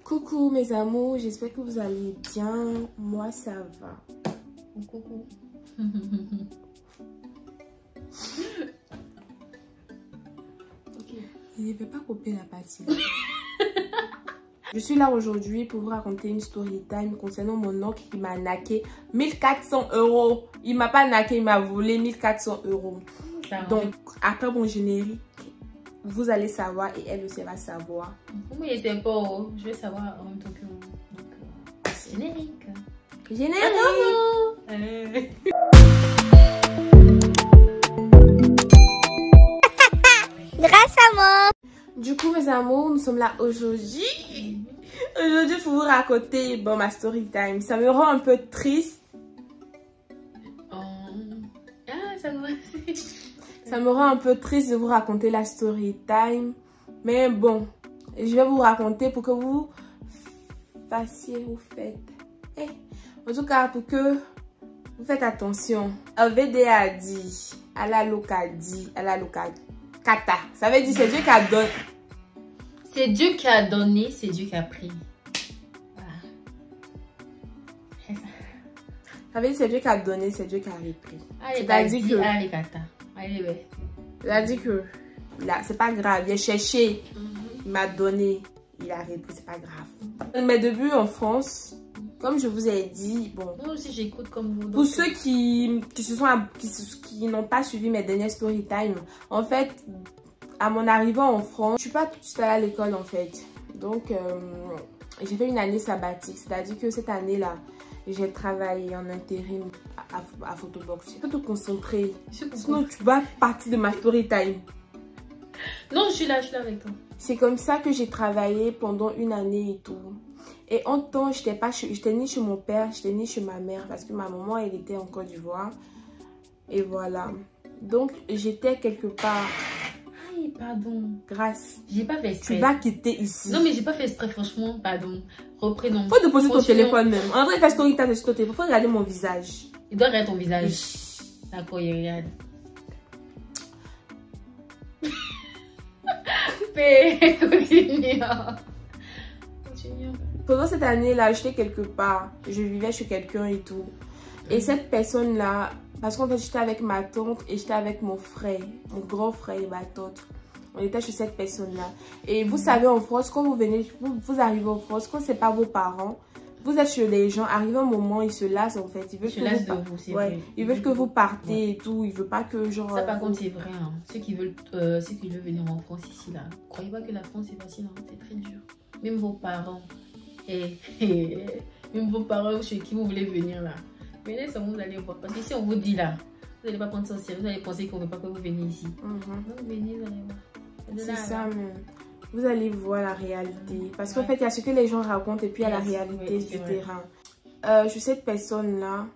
Coucou mes amours, j'espère que vous allez bien. Moi ça va. Coucou. Ok. Je ne vais pas couper la partie. Je suis là aujourd'hui pour vous raconter une story time concernant mon oncle qui m'a naqué 1400 €. Il m'a pas naqué, il m'a volé 1400 €. Donc après mon générique, vous allez savoir et elle aussi va savoir. Comment il était pas? Je vais savoir en même temps que vous. Donc, générique. Générique. Grâce à moi. Du coup mes amours, nous sommes là aujourd'hui. Aujourd'hui pour vous raconter ma story time. Ça me rend un peu triste. Ça me Ça me rend un peu triste de vous raconter la story time. Mais bon, je vais vous raconter pour que vous fassiez, vous faites. En tout cas, pour que vous faites attention. VD a dit, Ala Loka dit, Ala Loka Kata. Ça veut dire c'est Dieu qui a donné. C'est Dieu qui a donné, c'est Dieu qui a pris. Voilà. Ça veut dire c'est Dieu qui a donné, c'est Dieu qui a repris. C'est-à-dire que... Allez, Kata. Allez, ouais. Il a dit que là, c'est pas grave, il a cherché, il m'a donné, il a repris, c'est pas grave. Mes débuts en France, comme je vous ai dit, bon. Moi aussi j'écoute comme vous. Pour ceux qui n'ont pas suivi mes dernières story time, en fait, à mon arrivée en France, je suis pas tout de suite allée à l'école en fait. Donc, j'ai fait une année sabbatique, c'est-à-dire que cette année-là, j'ai travaillé en intérim à Photobox. Il faut te concentrer. Sinon, tu vas partir de ma story time. Non, je suis là avec toi. C'est comme ça que j'ai travaillé pendant une année et tout. Et en temps, j'étais ni chez mon père, j'étais ni chez ma mère parce que ma maman, elle était en Côte d'Ivoire. Et voilà. Donc, j'étais quelque part. Aïe, pardon. Grâce. J'ai pas fait exprès. Tu vas quitter ici. Non, mais j'ai pas fait exprès, franchement. Pardon. Reprenons. Faut déposer ton téléphone même. En vrai, fais story time sur ton téléphone. Faut regarder mon visage. Il doit regarder ton visage. D'accord, il regarde. Continue. Pendant cette année-là, j'étais quelque part. Je vivais chez quelqu'un et tout. Et cette personne-là, parce qu'en fait, j'étais avec ma tante et j'étais avec mon frère, mon grand frère et ma tante. On était chez cette personne-là. Et vous savez, en France, quand vous venez, vous arrivez en France, quand c'est pas vos parents, vous êtes chez les gens, arrivé un moment, ils se lassent en fait. Ils veulent ils veulent que vous partez et tout. Ils veulent pas que genre. Ça par contre c'est vrai. Hein. Ceux qui veulent venir en France ici là, croyez pas que la France c'est facile. Hein. C'est très dur. Même vos parents même vos parents chez qui vous voulez venir là. Venez seulement vous allez voir. Parce que si on vous dit là, vous n'allez pas prendre ça au sérieux. Vous allez penser qu'on ne veut pas que vous veniez ici. Donc venez, vous allez voir. C'est ça même. Vous allez voir la réalité. Parce qu'en fait, il y a ce que les gens racontent et puis il y a la réalité du terrain. Sur cette personne-là,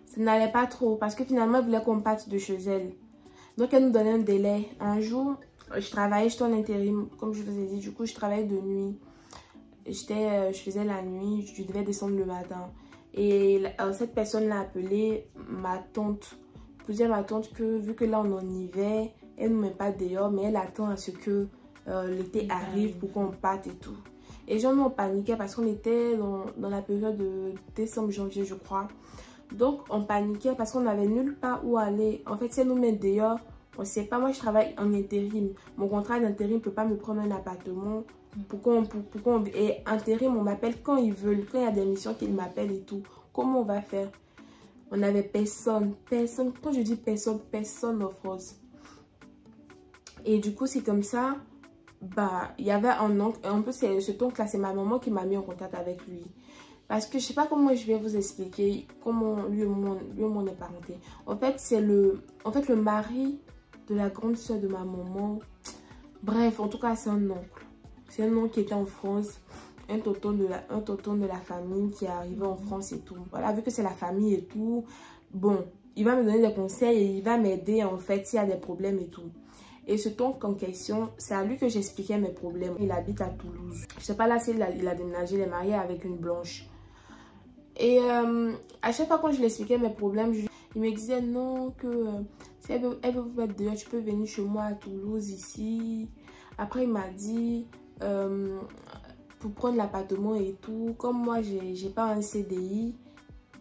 ça n'allait pas trop. Parce que finalement, elle voulait qu'on parte de chez elle. Donc, elle nous donnait un délai. Un jour, je travaillais, j'étais en intérim. Comme je vous ai dit, du coup, je travaillais de nuit. Je faisais la nuit, je devais descendre le matin. Et cette personne l'a appelé ma tante. Pour dire à ma tante que vu que là, on en hiver, elle ne met pas dehors, mais elle attend à ce que l'été arrive pour qu'on parte et tout. Et les gens nous paniquaient parce qu'on était dans la période de décembre, janvier, je crois. Donc, on paniquait parce qu'on n'avait nulle part où aller. En fait, si elle nous met dehors, on ne sait pas. Moi, je travaille en intérim. Mon contrat d'intérim ne peut pas me prendre un appartement. Et intérim, on m'appelle quand ils veulent. Quand il y a des missions qu'ils m'appellent et tout. Comment on va faire? On n'avait personne. Personne. Quand je dis personne, personne en France. Et du coup, c'est comme ça. Il y avait un oncle. Un peu, cet oncle-là, c'est ma maman qui m'a mis en contact avec lui. Parce que je sais pas comment je vais vous expliquer comment lui et moi est parenté. En fait, c'est le mari de la grande soeur de ma maman. Bref, en tout cas, c'est un oncle. C'est un oncle qui était en France. Un tonton de la famille qui est arrivé en France et tout. Voilà, vu que c'est la famille et tout. Bon, il va me donner des conseils et il va m'aider en fait s'il y a des problèmes et tout. Et ce oncle en question, c'est à lui que j'expliquais mes problèmes. Il habite à Toulouse. Je sais pas là s'il a déménagé, il est marié avec une blanche. Et à chaque fois quand je lui expliquais mes problèmes, il me disait non, que si elle veut vous mettre dehors, tu peux venir chez moi à Toulouse ici. Après il m'a dit, pour prendre l'appartement et tout. Comme moi, j'ai pas un CDI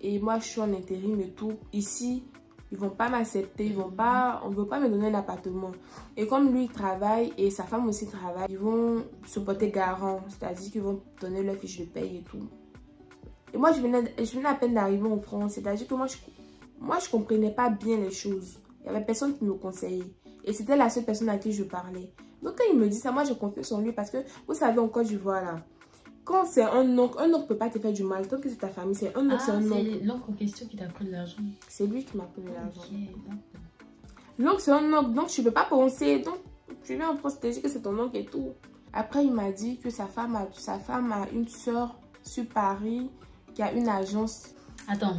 et moi, je suis en intérim et tout. Ici, ils vont pas m'accepter, on veut pas me donner un appartement. Et comme lui, il travaille et sa femme aussi travaille, ils vont se porter garant, c'est-à-dire qu'ils vont donner leur fiche de paye et tout. Et moi, je venais à peine d'arriver en France, c'est-à-dire que moi, je comprenais pas bien les choses. Il y avait personne qui me conseillait. Et c'était la seule personne à qui je parlais. Donc, quand il me dit ça, moi, je confie en lui parce que, vous savez, en Côte d'Ivoire, là, quand c'est un oncle peut pas te faire du mal. Tant que c'est ta famille, c'est un oncle, c'est un oncle. C'est l'oncle en question qui t'a pris de l'argent. C'est lui qui m'a pris de l'argent. Okay, l'oncle, c'est un oncle, donc je peux pas penser. Donc, tu viens en France, te dis que c'est ton oncle et tout. Après, il m'a dit que sa femme a une soeur sur Paris qui a une agence. Attends,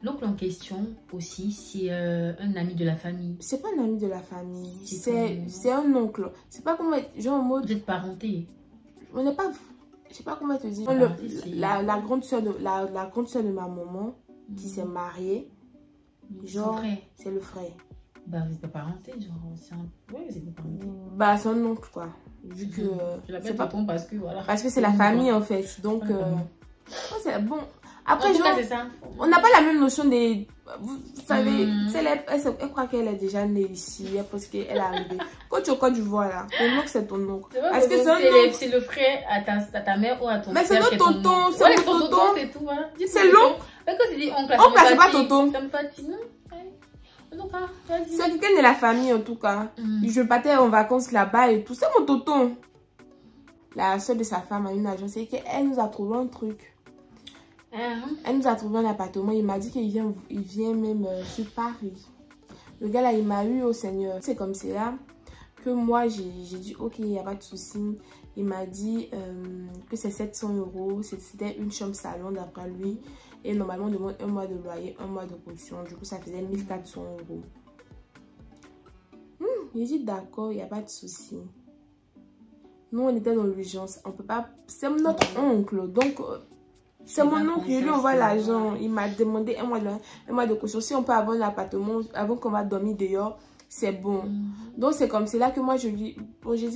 l'oncle en question aussi, c'est un ami de la famille. C'est pas un ami de la famille, c'est un oncle. C'est pas comme genre en mode. Vous êtes parenté. On n'est pas. Je sais pas comment te dire. La grande soeur de ma maman qui s'est mariée. Genre, c'est le frère. Bah, vous êtes pas parenté, genre. Oui, vous êtes pas parenté. Bah, c'est un oncle, quoi. Vu que. Je l'appelle tonton parce que voilà. Parce que c'est la famille, en fait. Donc, c'est bon. Après, genre, ça. On n'a pas la même notion des. Vous savez, elle croit qu'elle est déjà née ici parce qu'elle est arrivée. Quand tu es au Côte d'Ivoire, là, ton oncle, c'est ton oncle. Parce que c'est le frère à ta mère ou à ton frère. Mais c'est notre tonton, c'est mon tonton. C'est tout, voilà. C'est l'oncle. Mais quand tu dis oncle, c'est pas tonton. Ça me fatigue, non? En tout cas, vas-y. C'est quelqu'un de la famille, en tout cas. Je partais en vacances là-bas et tout. C'est mon tonton. La soeur de sa femme a une agence et qu'elle nous a trouvé un truc. Elle nous a trouvé un appartement. Il m'a dit qu'il vient même sur Paris. Le gars là, il m'a eu au Seigneur. C'est comme c'est là que moi, j'ai dit ok, il n'y a pas de souci. Il m'a dit que c'est 700 €. C'était une chambre salon d'après lui. Et normalement, on demande un mois de loyer, un mois de caution. Du coup, ça faisait 1400 €. J'ai dit d'accord, il n'y a pas de souci. Nous, on était dans l'urgence. On peut pas. C'est notre oncle. Donc. C'est mon oncle, je lui envoie l'argent. Il m'a demandé un mois de caution. Si on peut avoir un appartement avant qu'on va dormir dehors, c'est bon. Donc c'est comme c'est là que moi j'ai dit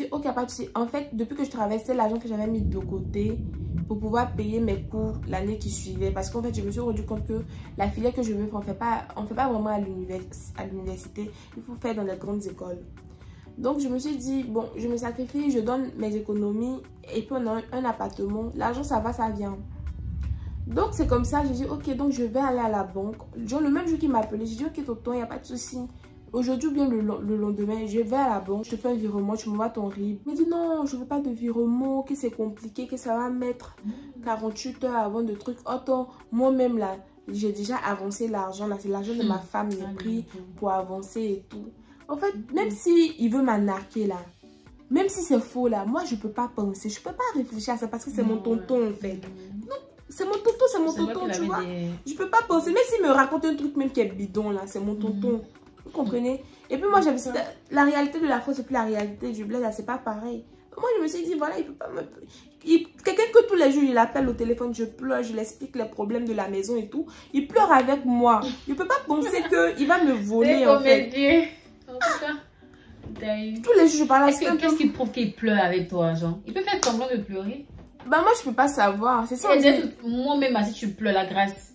ok, pas de souci. En fait, depuis que je travaillais, c'était l'argent que j'avais mis de côté pour pouvoir payer mes cours l'année qui suivait. Parce qu'en fait, je me suis rendu compte que la filière que je veux, on fait pas vraiment à l'université. Il faut faire dans les grandes écoles. Donc je me suis dit, bon, je me sacrifie, je donne mes économies et puis on a un appartement. L'argent, ça va, ça vient. Donc c'est comme ça, j'ai dit ok, donc je vais aller à la banque. Genre, le même jour qu'il m'a appelé, j'ai dit ok tonton, il n'y a pas de souci. Aujourd'hui ou bien le lendemain, je vais à la banque, je te fais un virement, tu m'envoies ton RIB. Il me dit non, je veux pas de virement, que c'est compliqué, que ça va mettre 48 heures avant de trucs. Attends, moi-même là, j'ai déjà avancé l'argent, là c'est l'argent de ma femme, j'ai pris pour avancer et tout. En fait, même si il veut m'arnaquer là, même si c'est faux là, moi je peux pas penser, je peux pas réfléchir à ça parce que c'est mon tonton en fait. Donc, c'est mon tonton, tu vois. Je peux pas penser, même s'il me raconte un truc même qui est bidon là, c'est mon tonton. Vous comprenez? Et puis moi, j'avais la réalité de la France et puis la réalité du bled là, c'est pas pareil. Moi, je me suis dit, voilà, il peut pas me. Quelqu'un que tous les jours, il appelle au téléphone, je pleure, je l'explique les problèmes de la maison et tout. Il pleure avec moi. Je peux pas penser qu'il va me voler en fait. En tout cas. Tous les jours, je parle avec lui. Qu'est-ce qui prouve qu'il pleure avec toi, genre? Il peut faire semblant de pleurer. Bah, moi, je peux pas savoir. C'est ça. Moi-même, si tu pleures, la grâce.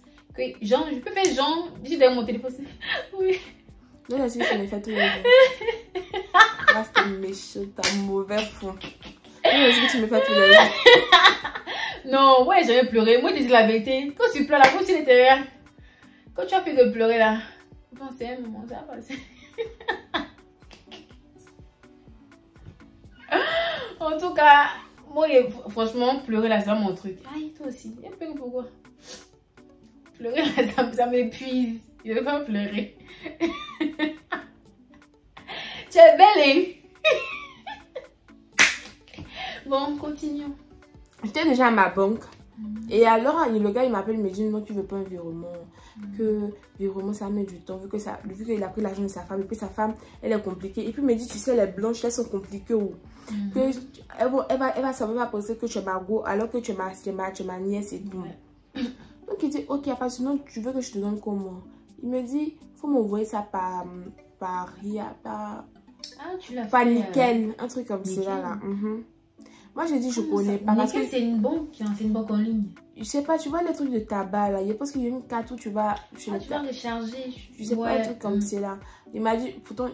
Genre, je peux faire genre. Je donne mon téléphone. Oui. Non, là, si je me fais tous les jours. Là, c'est méchant, t'as mauvais fond. Non, si tu me fais tous les jours. Non, ouais, j'avais pleuré. Moi, je dis la vérité. Quand tu pleures, la bouche, elle était là. Quand tu as fait de pleurer, là. Bon, c'est un moment, ça va passer. En tout cas, moi, franchement, pleurer là, c'est pas mon truc. Aïe, toi aussi. Il y a pleuré pourquoi? Pleurer là, ça m'épuise. Je ne veux pas pleurer. Tu es belle, hein? Bon, continuons. J'étais déjà à ma banque. Et alors, le gars, il m'appelle, il me dit non, tu veux pas un virement. Que virement, ça met du temps. Vu qu'il a pris l'argent de sa femme. Et puis sa femme, elle est compliquée. Et puis il me dit, tu sais, les blanches, elles sont compliquées. Que elle va savoir penser que tu es ma go, alors que tu es ma nièce et tout. Donc il dit, ok, sinon tu veux que je te donne comment? Il me dit, faut m'envoyer ça par RIA, par nickel, un truc comme ça là. Moi, j'ai dit, je connais pas. Parce que c'est une banque, hein, c'est une banque en ligne. Je sais pas, tu vois les trucs de tabac là. Je pense qu'il y a une carte où tu vas. Tu vas les charger. Je sais pas, un truc comme c'est là. Il m'a dit, pourtant,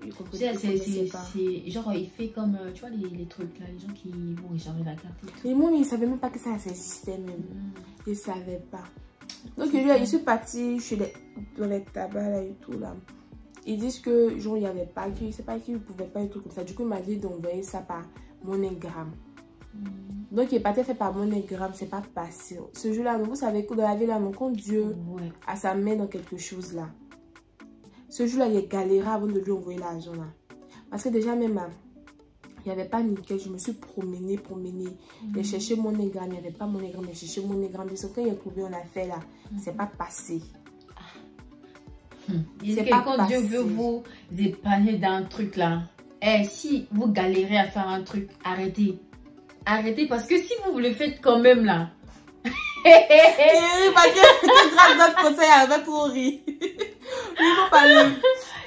il comprenait pas. C'est genre, il fait comme, tu vois, les trucs là, les gens qui vont recharger la carte. Mais moi, il savait même pas que ça existait même. Il savait pas. Donc, je suis partie chez les tabacs là et tout là. Ils disent que, genre, il n'y avait pas, je sais pas, qu'ils ne pouvaient pas et tout comme ça. Du coup, il m'a dit d'envoyer ça par MoneyGram. Donc, il est parti fait par MoneyGram, c'est pas passé. Ce jour-là, vous savez que dans la vie là, quand Dieu a sa main dans quelque chose là, ce jour-là, il a galéré avant de lui envoyer l'argent là. Parce que déjà, même, il n'y avait pas nickel. Je me suis promenée. J'ai cherché MoneyGram, il n'y avait pas MoneyGram, j'ai cherché MoneyGram. Quand il a trouvé, on a fait là, c'est pas passé. C'est que quand Dieu veut vous épargner d'un truc là, si vous galérez à faire un truc, arrêtez. Arrêtez parce que si vous le faites quand même là. Parce que grâce à notre conseil, elle va trop rire. Il faut parler.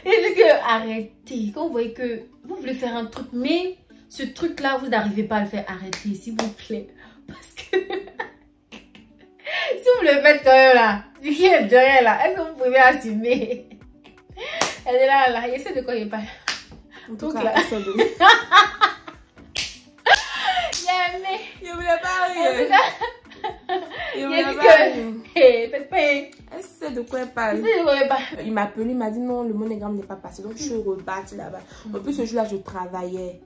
Et c'est que arrêtez. Quand vous voyez que vous voulez faire un truc, mais ce truc là, vous n'arrivez pas à le faire, arrêtez s'il vous plaît. Parce que si vous le faites quand même là, c'est qui est derrière là, est-ce que vous pouvez assumer? Elle est là, il essaie de quoi il parle. En tout cas, essaie de... Je voulais pas rire. Je voulais pas rire. Faites pas. Essaie de quoi elle parle. Il m'a appelé, il m'a dit non, le MoneyGram n'est pas passé. Donc je suis repartie là-bas. En plus, ce jour-là, je travaillais.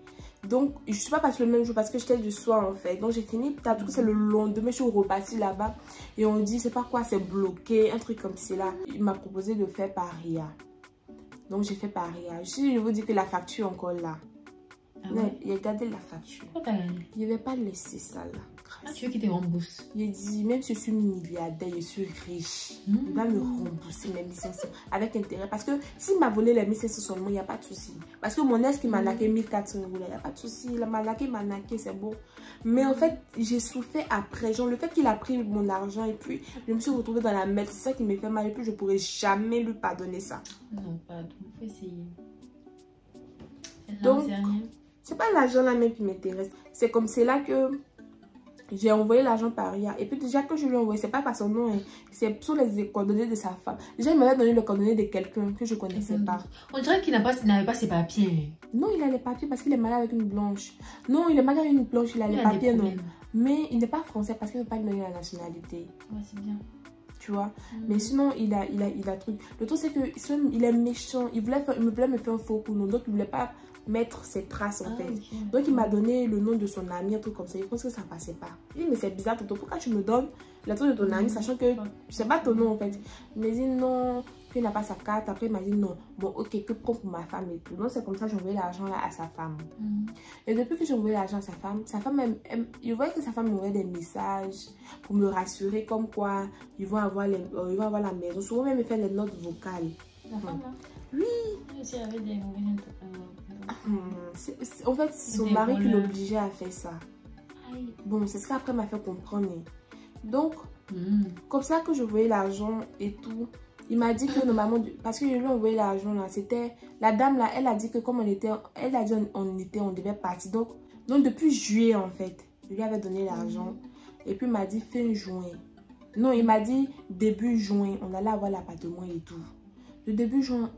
Donc, je ne suis pas partie le même jour parce que j'étais du soir en fait. Donc, j'ai fini. Du coup, c'est le lendemain, je suis repartie là-bas. Et on dit, c'est pas quoi, c'est bloqué, un truc comme ça là. Il m'a proposé de faire par RIA. Donc, j'ai fait par RIA. Je vous dis que la facture est encore là. Non, il a gardé la facture. Il ne va pas laisser ça là. Tu veux qu'il te rembourse? Il dit, même si je suis milliardaire, je suis riche, il va me rembourser mes 1500 avec intérêt. Parce que s'il m'a volé les 1500 seulement, il n'y a pas de souci. Parce que mon ex qui m'a naqué 1400 €, il n'y a pas de souci. Il m'a naqué, c'est beau. Mais en fait, j'ai souffert après. Genre, le fait qu'il a pris mon argent et puis je me suis retrouvée dans la merde. C'est ça qui me fait mal. Et puis, je ne pourrais jamais lui pardonner ça. Non, pardon. Il faut essayer. Donc, c'est pas l'argent là même qui m'intéresse. C'est comme c'est là que j'ai envoyé l'argent par RIA. Et puis déjà que je lui ai envoyé, c'est pas par son nom, hein, c'est sur les coordonnées de sa femme. Déjà, il m'avait donné les coordonnées de quelqu'un que je connaissais pas. On dirait qu'il n'avait pas ses papiers. Non, il a les papiers parce qu'il est marié avec une blanche. Non, il est marié avec une blanche, il a les papiers, non. Mais il n'est pas français parce qu'il ne veut pas lui donner la nationalité. Ouais, c'est bien. Tu vois. Mais sinon, il a truc. Le truc, c'est qu'il est méchant. Il voulait me faire un faux coup, non. Donc, il voulait pas mettre ses traces en fait. Okay. Donc il m'a donné le nom de son ami, un truc comme ça. Je pense que ça passait pas. Il dit mais c'est bizarre, tonton, pourquoi tu me donnes le truc de ton ami sachant que c'est pas ton nom en fait. Il m'a dit non, qu'il n'a pas sa carte. Après il m'a dit non, bon ok, que prends pour ma femme et tout. Donc c'est comme ça que j'ai envoyé l'argent là à sa femme. Et depuis que j'ai envoyé l'argent à sa femme il voyait que sa femme m'envoyait des messages pour me rassurer comme quoi ils vont avoir la maison. Souvent même il fait les notes vocales. La femme là? Oui. Aussi avec des en fait, c'est son mari qui l'obligeait à faire ça. Bon, c'est ce qu'après m'a fait comprendre. Donc, comme ça que je voyais l'argent et tout, il m'a dit que normalement, parce que je lui ai envoyé l'argent là, c'était la dame là, elle a dit que comme on était, on devait partir. Donc depuis juillet en fait, je lui avais donné l'argent et puis il m'a dit fin juin. Non, il m'a dit début juin, on allait avoir l'appartement et tout. Le début juin,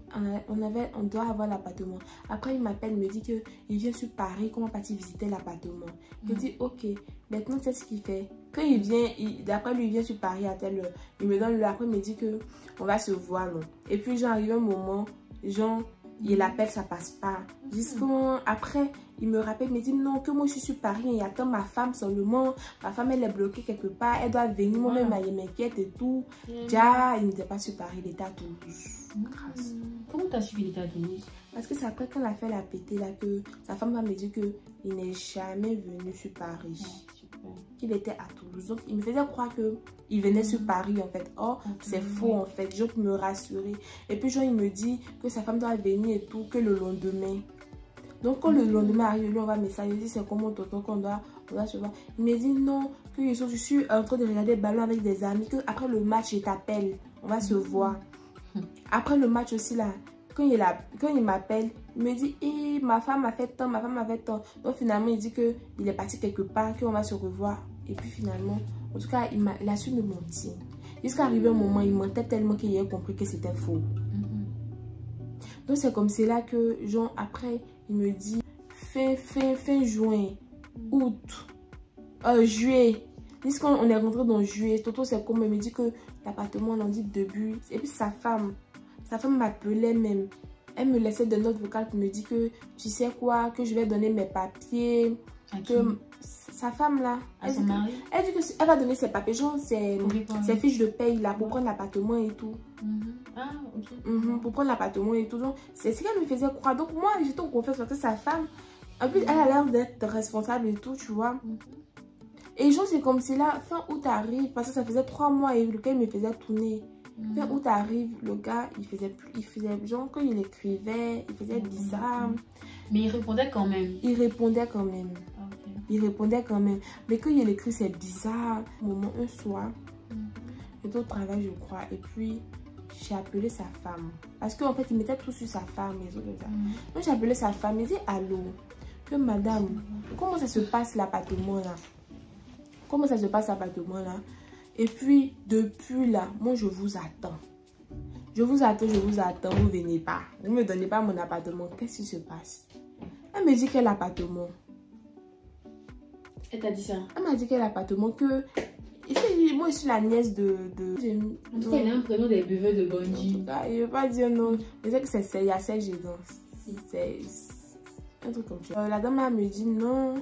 on doit avoir l'appartement. Après, il m'appelle, il me dit qu'il vient sur Paris, qu'on va partir visiter l'appartement. Je dis, ok, maintenant, c'est ce qu'il fait. Quand il vient, d'après lui, il vient sur Paris à telle heure. Il me donne l'heure, après, il me dit qu'on va se voir. Non. Et puis, genre, arrive un moment, genre, il appelle, ça passe pas. Jusqu'à après, il me rappelle, il me dit non, que moi je suis sur Paris, il attend ma femme seulement. Ma femme, elle est bloquée quelque part, elle doit venir, moi-même, elle m'inquiète et tout. Déjà, il n'était pas sur Paris, il était à Toulouse. Comment tu as su qu'il était à Toulouse? Parce que c'est après qu'on a fait la pété là que sa femme m'a dit qu'il n'est jamais venu sur Paris. Qu'il était à Toulouse. Donc, il me faisait croire qu'il venait sur Paris en fait. Oh, c'est faux en fait. Je peux me rassurer. Et puis, genre, il me dit que sa femme doit venir et tout, que le lendemain. Donc, quand le lendemain arrive, lui, on va message. Il dit, c'est comment tonton qu'on doit se voir. Il me dit non, que je suis en train de regarder le ballon avec des amis. Que après le match, je t'appelle. On va se voir. Après le match aussi là, quand il m'appelle, il me dit, eh, ma femme a fait tant, ma femme a fait tant. Donc finalement, il dit qu'il est parti quelque part, qu'on va se revoir. Et puis finalement, en tout cas, il a su me mentir. Jusqu'à arriver un moment, il mentait tellement qu'il a compris que c'était faux. Donc c'est comme c'est là que, genre, après, il me dit, fin juin, août, juillet. Jusqu'on est rentré dans juillet, Toto c'est comme, il me dit que l'appartement, on en dit début. Et puis sa femme m'appelait même. Elle me laissait des notes vocales pour me dire que, tu sais quoi, que je vais donner mes papiers. Que sa femme là, à son mari. Elle dit que elle va donner ses papiers, genre ses fiches de paye là, pour prendre l'appartement et tout. Ah, ok. Pour prendre l'appartement et tout. C'est ce qu'elle me faisait croire. Donc moi, j'étais en confiance parce que sa femme, en plus, elle a l'air d'être responsable et tout, tu vois. Et genre, c'est comme si là, fin août arrive, parce que ça faisait 3 mois et le gars il me faisait tourner. Fin août arrive, le gars, il faisait genre, quand il écrivait, il faisait bizarre. Mais il répondait quand même. Il répondait quand même. Okay. Il répondait quand même. Mais quand il écrit, c'est bizarre. Au moment, un soir, j'étais au travail, je crois. Et puis, j'ai appelé sa femme. Parce qu'en fait, il mettait tout sur sa femme. Donc, j'ai appelé sa femme. Il dit, allô, que madame, comment ça se passe l'appartement là? Comment ça se passe l'appartement là? Et puis, depuis là, moi, je vous attends. Je vous attends, vous venez pas. Vous me donnez pas mon appartement. Qu'est-ce qui se passe? Elle me dit quel appartement? Elle t'a dit ça? Elle m'a dit quel appartement que... Moi, je suis la nièce de... En tout cas, elle a un prénom des buveurs de Bonji. Il ne veut pas dire non. Je sais que il y a Serge dedans. C'est un truc comme ça. La dame me dit non,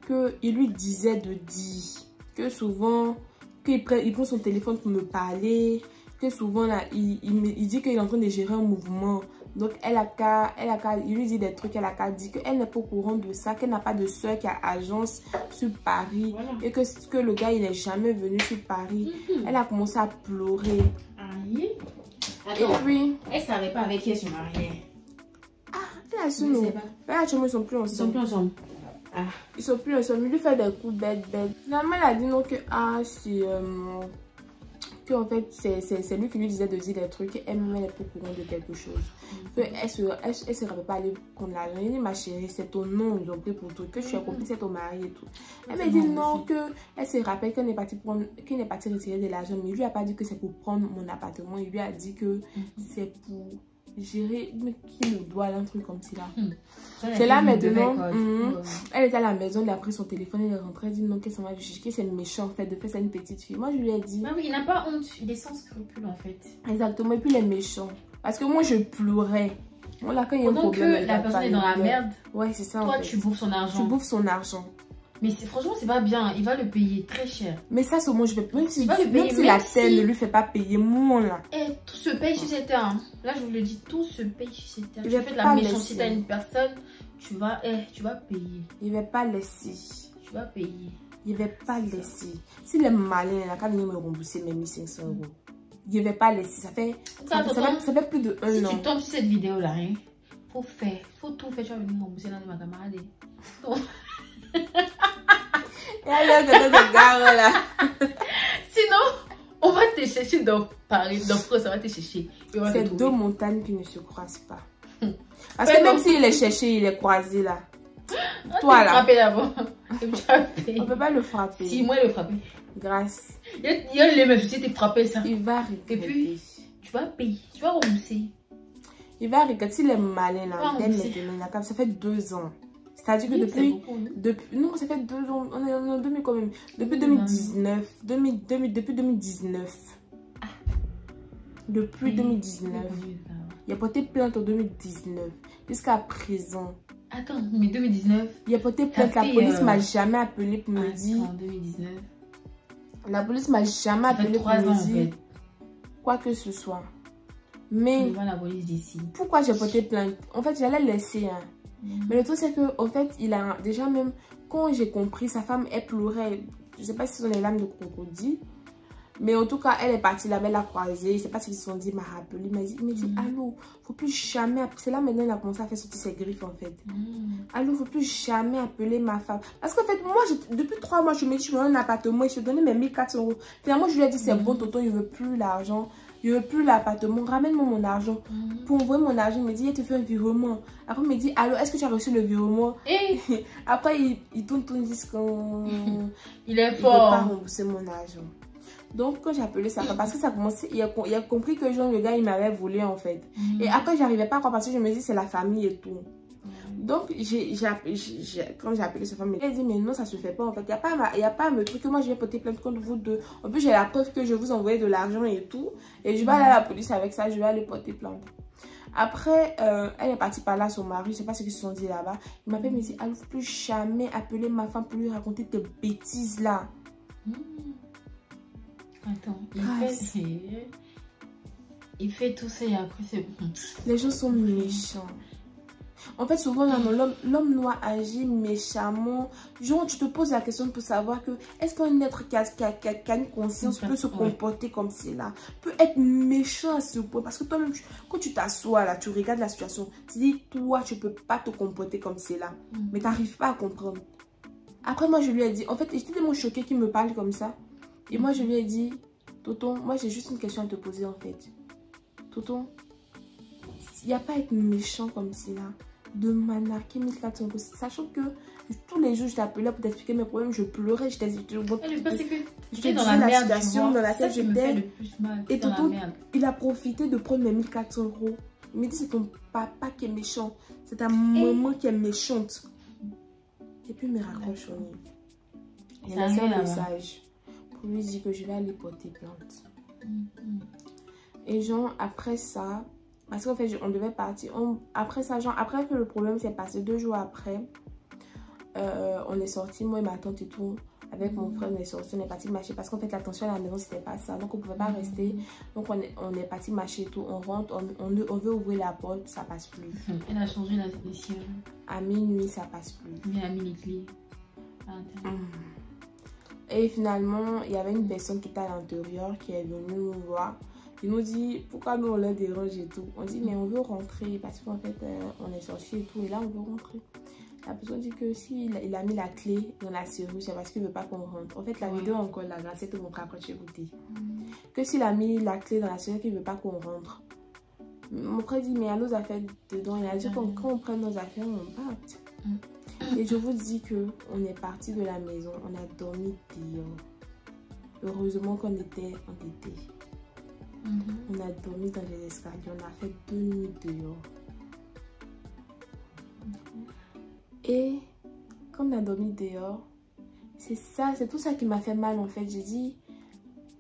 qu'il lui disait de dire. Que souvent, qu'il prend son téléphone pour me parler. Que souvent, là, il dit qu'il est en train de gérer un mouvement. Donc, il lui dit des trucs, elle a qu'à dire qu'elle n'est pas au courant de ça, qu'elle n'a pas de soeur qui a agence sur Paris. Voilà. Et que le gars, il n'est jamais venu sur Paris. Elle a commencé à pleurer. Aïe. Et puis... Elle ne savait pas avec qui elle se mariait. Ah, elle a su, non. Ils sont plus ensemble. Ils sont plus ensemble. Ah. Ils sont plus ensemble. Il lui fait des coups bêtes. Finalement, elle a dit non que... Ah, si... en fait c'est lui qui lui disait de dire des trucs, elle-même elle est pas au courant de quelque chose. Elle se rappelle pas aller prendre l'argent. Elle dit ma chérie, c'est ton nom, ils ont pris pour tout, que tu as compris, c'est ton mari et tout. Elle m'a dit non, que elle se rappelle qu'elle n'est partie retirer de l'argent, mais il lui a pas dit que c'est pour prendre mon appartement, il lui a dit que c'est pour gérer, mais qui me doit un truc comme ça là. C'est là maintenant, elle était à la maison, elle a pris son téléphone, elle est rentrée, elle dit non, qu'elle s'en va juger, c'est méchant en fait, de faire ça à une petite fille. Moi je lui ai dit... Ah oui, il n'a pas honte, il est sans scrupule en fait. Exactement, et puis il est méchant. Parce que moi je pleurais. Voilà, quand il y a un problème, que la personne est dans la merde, ouais, c'est ça. Toi tu bouffes son argent. Tu bouffes son argent. Mais franchement, c'est pas bien, il va le payer très cher. Mais ça, c'est moi, je vais même si la terre ne lui fait pas payer, moi là. Et tout se paye sur cette terre. Hein. Là, je vous le dis, tout se paye sur cette terre. Tu fais de la méchanceté à une personne, tu vas payer. Il va pas laisser. Tu vas payer. Il va pas laisser. S'il est malin, il a qu'à venir me rembourser mes 1500 €. Il va pas laisser. Ça fait plus de 1 an. Si tu tombes sur cette vidéo là, hein, faut tout faire. Tu vas venir rembourser dans ma camarade. Et alors, de gare là. Sinon, on va te chercher dans Paris, dans France, on va te chercher. C'est 2 montagnes qui ne se croisent pas. Parce que même s'il est cherché, il est croisé là. Toi là. Frapper d'abord. On peut pas le frapper. Si, moi, il le frapper. Grâce. Il y a les mêmes si tu frappé ça. Il va regretter. Et puis, tu vas payer. Tu vas rembourser. Il va regretter. S'il est malin là, ça fait 2 ans. C'est-à-dire que depuis... Non, ça fait 2 ans. On est en 2000 quand même. Depuis 2019. Depuis 2019. Ah. Depuis 2019. Il a porté plainte en 2019. Jusqu'à présent. Attends, mais 2019. Il a porté plainte. La police m'a jamais appelé pour me dire... En 2019. La police m'a jamais appelé pour me dire quoi que ce soit. Mais... la police d'ici. Pourquoi j'ai porté plainte? En fait, j'allais laisser... Hein. Mais le truc c'est que en fait il a déjà, même quand j'ai compris, sa femme elle pleurait. Je sais pas si ce sont les larmes de crocodile, mais en tout cas elle est partie là-bas, elle a croisé, je sais pas ce qu'ils se sont dit, il m'a rappelé, il m'a dit allô, faut plus jamais, c'est là maintenant il a commencé à faire sortir ses griffes en fait. Allô, faut plus jamais appeler ma femme, parce qu'en fait moi depuis 3 mois je me dis je veux un appartement et je te donnais mes 1400 €. Finalement je lui ai dit c'est bon tonton, il veut plus l'argent. je veux plus l'appartement, ramène-moi mon argent. Pour envoyer mon argent, il me dit, il te fait un virement. Après, il me dit, allô, est-ce que tu as reçu le virement? Après, il tourne, il dit il est fort. Il ne peut pas rembourser mon argent. Donc, quand j'ai appelé sa femme, parce que ça commençait, il a compris que genre, le gars, il m'avait volé en fait. Et après, j'arrivais pas à croire parce que je me dis, c'est la famille et tout. Donc, quand j'ai appelé sa femme, elle a dit, mais non, ça se fait pas en fait. Il n'y a pas me truc que moi, je vais porter plainte contre vous deux. En plus, j'ai la preuve que je vous envoyais de l'argent et tout. Et je vais aller à la police avec ça, je vais aller porter plainte. Après, elle est partie parler à son mari, je sais pas ce qu'ils se sont dit là-bas. Il m'appelle, il me dit, ne faut plus jamais appeler ma femme pour lui raconter tes bêtises là. Attends, il fait tout ça et après c'est bon. Les gens sont méchants. En fait, souvent, l'homme noir agit méchamment. Genre, tu te poses la question pour savoir que est-ce qu'un être qui a une conscience peut se comporter comme cela, peut être méchant à ce point. Parce que toi-même, quand tu t'assois là, tu regardes la situation, tu dis, toi, tu peux pas te comporter comme cela. Mais tu n'arrives pas à comprendre. Après, moi, je lui ai dit, en fait, j'étais tellement choquée qu'il me parle comme ça. Et moi, je lui ai dit, Tonton, moi, j'ai juste une question à te poser, en fait. Tonton, il n'y a pas à être méchant comme cela. De m'anarquer 1400 euros. Sachant que tous les jours, je t'appelais pour t'expliquer mes problèmes, je pleurais, je t'expliquais dans la merde, la situation dans laquelle j'étais. Et Tonton, il a profité de prendre mes 1400 euros. Il me dit, c'est ton papa qui est méchant. C'est ta maman qui est méchante. Et puis, il me raccroche au nez. Il a laissé un message pour lui dire que je vais aller porter plainte. Et genre, après ça, parce qu'en fait, on devait partir. Après ça, genre, après que le problème s'est passé 2 jours après, on est sorti, moi et ma tante et tout, avec mon frère, on est sorti, on est parti marcher. Parce qu'en fait, la tension à la maison, c'était pas ça. Donc, on pouvait pas rester. Donc, on est parti marcher et tout. On rentre, on veut ouvrir la porte, ça passe plus. Elle a changé la décision. À minuit, ça passe plus. Mais à minuit. Et finalement, il y avait une personne qui était à l'intérieur qui est venue nous voir. Il nous dit pourquoi nous on les dérange et tout. On dit mais on veut rentrer parce qu'en fait on est sorti et tout et là on veut rentrer. La personne dit que si il a mis la clé dans la serrure, c'est parce qu'il veut pas qu'on rentre. En fait la vidéo encore là, c'est te montrer après tu écouter. Que s'il a mis la clé dans la serrure, qu'il veut pas qu'on rentre. Mon frère dit mais il y a nos affaires dedans. Il a dit quand on prend nos affaires on part. Et je vous dis que on est parti de la maison, on a dormi dehors. Heureusement qu'on était endettés. On a dormi dans les escaliers, on a fait 2 nuits dehors. Et quand on a dormi dehors, c'est tout ça qui m'a fait mal en fait. J'ai dit,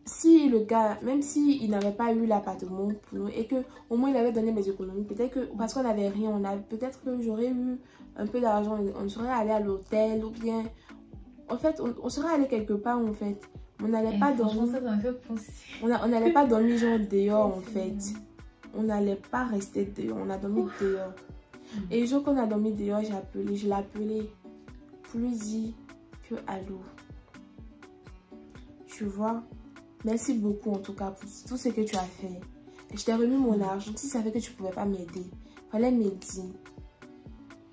si le gars, même s'il n'avait pas eu l'appartement pour nous et que au moins il avait donné mes économies, peut-être que parce qu'on n'avait rien, peut-être que j'aurais eu un peu d'argent, on serait allé à l'hôtel ou bien, en fait, on serait allé quelque part en fait. On n'allait pas dormir. On n'allait pas dormir genre dehors en fait. On n'allait pas rester dehors. On a dormi dehors. Et le jour qu'on a dormi dehors, je l'ai appelé pour lui dire que allô. Tu vois, merci beaucoup en tout cas pour tout ce que tu as fait. Et je t'ai remis mon argent. Tu savais que tu ne pouvais pas m'aider. Il fallait m'aider.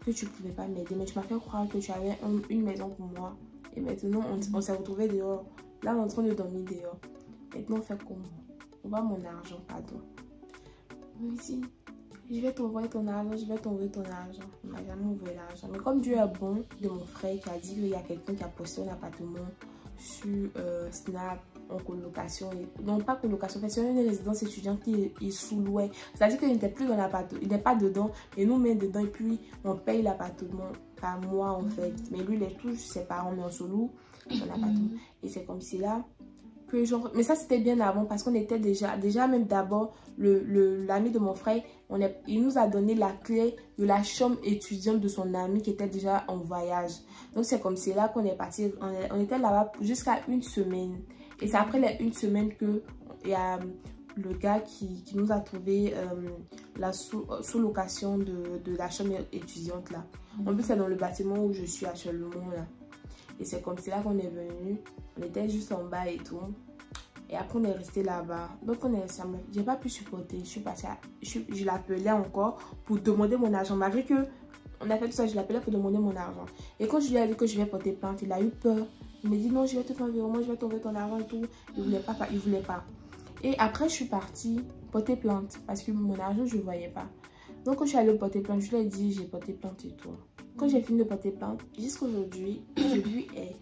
Que tu ne pouvais pas m'aider. Mais tu m'as fait croire que tu avais une maison pour moi. Et maintenant, on s'est retrouvés dehors. Là, on est en train de dormir dehors. Maintenant, on fait comment? On voit mon argent, pardon. Il me dit, je vais t'envoyer ton argent, je vais t'envoyer ton argent. Il m'a jamais envoyé l'argent. Mais comme Dieu est bon, de mon frère qui a dit qu'il y a quelqu'un qui a posté un appartement sur Snap en colocation. Non, pas colocation, c'est une résidence étudiante qui est sous-louée. C'est-à-dire qu'il n'était plus dans l'appartement, il n'est pas dedans, et nous met dedans, et puis on paye l'appartement par mois en fait. Mais lui, il est tous ses parents, mais on se loue dans l'appartement. Et c'est comme si là, que genre... Mais ça, c'était bien avant, parce qu'on était déjà même d'abord, l'ami de mon frère, il nous a donné la clé de la chambre étudiante de son ami qui était déjà en voyage. Donc, c'est comme c'est là qu'on est parti. On était là-bas jusqu'à 1 semaine. Et c'est après les 1 semaine que il y a le gars qui nous a trouvé la sous-location de la chambre étudiante là. En plus, c'est dans le bâtiment où je suis actuellement là. Et c'est comme c'est là qu'on est venu. On était juste en bas et tout. Et après, on est resté là-bas. Donc, on est resté. J'ai pas pu supporter. Je suis partie. Je l'appelais encore pour demander mon argent. Malgré que on a fait tout ça, je l'appelais pour demander mon argent. Et quand je lui ai dit que je vais porter plainte, il a eu peur. Il m'a dit non, je vais te faire un virement, je vais t'envoyer ton argent et tout. Il voulait pas. Et après, je suis partie porter plainte parce que mon argent, je ne voyais pas. Donc, quand je suis allée porter plainte, je lui ai dit, j'ai porté plainte et tout. Quand j'ai fini de porter plainte, jusqu'à aujourd'hui, je lui ai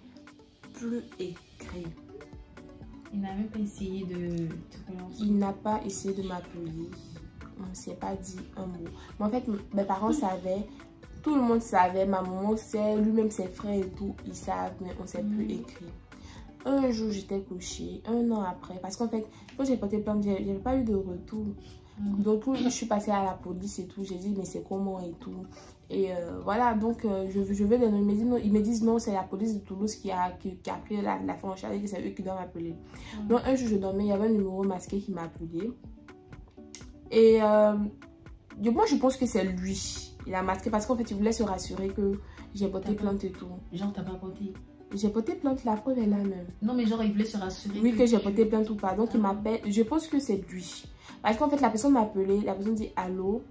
plus écrit. Il n'a même pas essayé de te relancer. Il n'a pas essayé de m'appeler. On ne s'est pas dit un mot. Mais en fait, mes parents savaient. Tout le monde savait. Ma maman sait. Lui-même, ses frères et tout, ils savent. Mais on ne s'est plus écrit. Un jour, j'étais couchée. Un an après. Parce qu'en fait, quand j'ai porté plainte, je n'avais pas eu de retour. Donc, je suis passée à la police et tout. J'ai dit, mais c'est comment et tout. Et voilà, donc je vais les nommer. Ils me disent non, c'est la police de Toulouse qui a pris la fin en charge et que c'est eux qui doivent m'appeler. Donc, un jour, je dormais, il y avait un numéro masqué qui m'a appelé. Et moi, je pense que c'est lui. Il a masqué parce qu'en fait, il voulait se rassurer que j'ai porté plainte et tout. Genre, t'as pas porté? J'ai porté plainte, la preuve est là même. Non, mais genre, il voulait se rassurer. Oui, que j'ai porté plainte ou pas. Donc, il m'appelle. Je pense que c'est lui. Parce qu'en fait, la personne m'a appelé. La personne dit allô.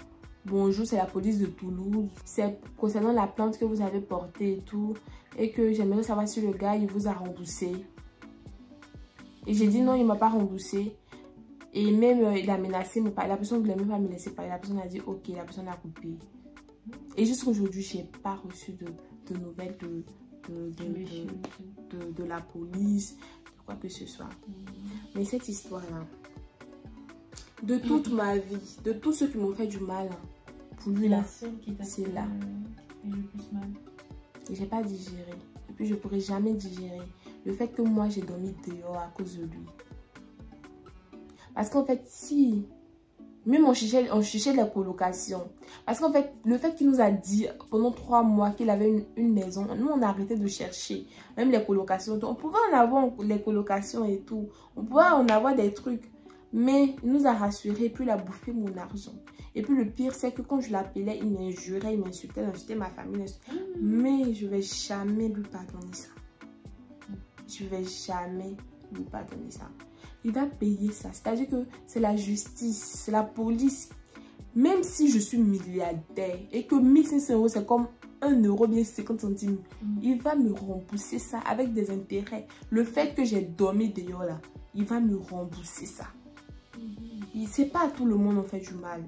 Bonjour, c'est la police de Toulouse. C'est concernant la plainte que vous avez portée et tout. Et que j'aimerais savoir si le gars, il vous a remboursé. Et j'ai dit non, il ne m'a pas remboursé. Et même, il a menacé. La personne ne voulait même pas me laisser parler. La personne a dit ok, la personne a coupé. Et jusqu'à aujourd'hui, je n'ai pas reçu de nouvelles de la police, de quoi que ce soit. Mais cette histoire-là, de toute ma vie, de tous ceux qui m'ont fait du mal, pour lui là, c'est là. Et j'ai pas digéré. Et puis je pourrais jamais digérer le fait que moi j'ai dormi dehors à cause de lui. Parce qu'en fait, si même on cherchait la colocation. Parce qu'en fait, le fait qu'il nous a dit pendant 3 mois qu'il avait une maison, nous on a arrêté de chercher. Même les colocations, on pouvait en avoir les colocations et tout. On pouvait en avoir des trucs. Mais il nous a rassurés, puis il a bouffé mon argent. Et puis le pire, c'est que quand je l'appelais, il m'injurait, il m'insultait, il insultait ma famille. Mais je ne vais jamais lui pardonner ça. Je ne vais jamais lui pardonner ça. Il va payer ça. C'est-à-dire que c'est la justice, c'est la police. Même si je suis milliardaire et que 1500 euros, c'est comme 1 euro, bien 50 centimes, il va me rembourser ça avec des intérêts. Le fait que j'ai dormi dehors là, il va me rembourser ça. C'est pas à tout le monde on fait du mal.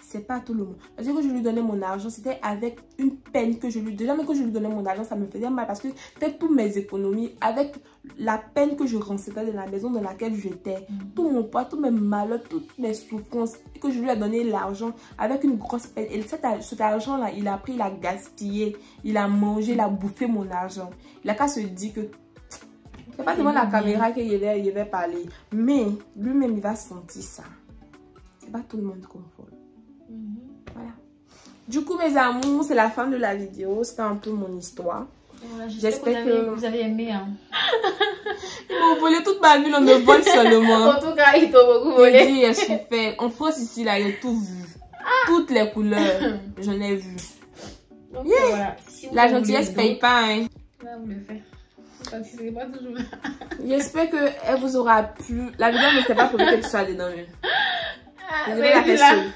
C'est pas à tout le monde. Parce que je lui donnais mon argent, c'était avec une peine que je lui donnais. Jamais que je lui donnais mon argent, ça me faisait mal parce que c'était toutes mes économies, avec la peine que je recevais de la maison dans laquelle j'étais. Tout mon poids, tous mes malheurs, toutes mes souffrances, et que je lui ai donné l'argent avec une grosse peine. Et cet argent-là, il a pris, il a gaspillé, il a mangé, il a bouffé mon argent. Il a qu'à se dire que c'est pas devant la caméra qu'il va parler. Mais lui-même, il va sentir ça. C'est pas tout le monde comme faut. Voilà. Du coup, mes amours, c'est la fin de la vidéo. C'était un peu mon histoire. Voilà, j'espère que vous avez aimé. Hein. Ils m'ont volé toute ma vie, on me vole seulement. En tout cas, ils t'ont beaucoup volé. En France, ici, là, j'ai tout vu. Toutes les couleurs, j'en ai vu. Donc, voilà. Si la gentillesse paye pas. Hein. Là, vous le faites. Pas toujours. J'espère qu'elle vous aura plu. La vidéo ne s'est pas pour que tu sois dedans. Je vais la faire seule.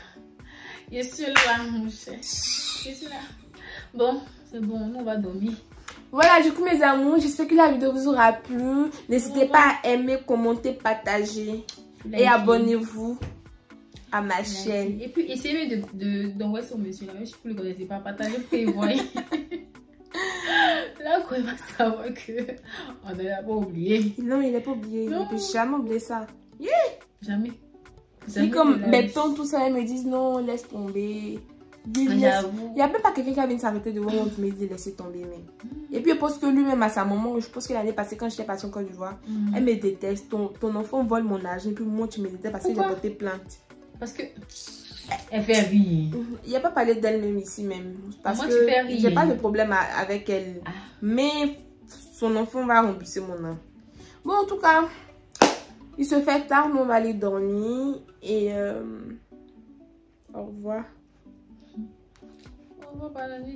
Je suis là, mon cher. Je suis là. Bon, c'est bon, on va dormir. Voilà, du coup, mes amours, j'espère que la vidéo vous aura plu. N'hésitez pas à aimer, commenter, partager. Et abonnez-vous à ma chaîne. Et puis, essayez d'envoyer son monsieur là. Même si vous ne le connaissez pas, partagez pour qu'il voie. Là, quoi, il va savoir qu'on ne l'a pas oublié. Non, il n'est pas oublié. Il ne peut jamais oublier ça. Yeah. Jamais. Et comme mettons tout ça, ils me disent non, laisse tomber. Il n'y a même pas quelqu'un qui vient s'arrêter de voir on me dit laisser tomber. Et puis je pense que lui-même à sa maman, je pense que l'année passée quand j'étais partie en Côte d'Ivoire, elle me déteste. Ton enfant vole mon argent et puis moi tu me détestes parce que j'ai porté plainte. Parce que elle fait rire. Il n'y a pas parlé d'elle-même ici même. Parce moi, que j'ai pas de problème avec elle. Mais son enfant va rembourser mon nom. Bon, en tout cas, il se fait tard, mais on va aller dormir. Et au revoir. Au revoir, la nuit.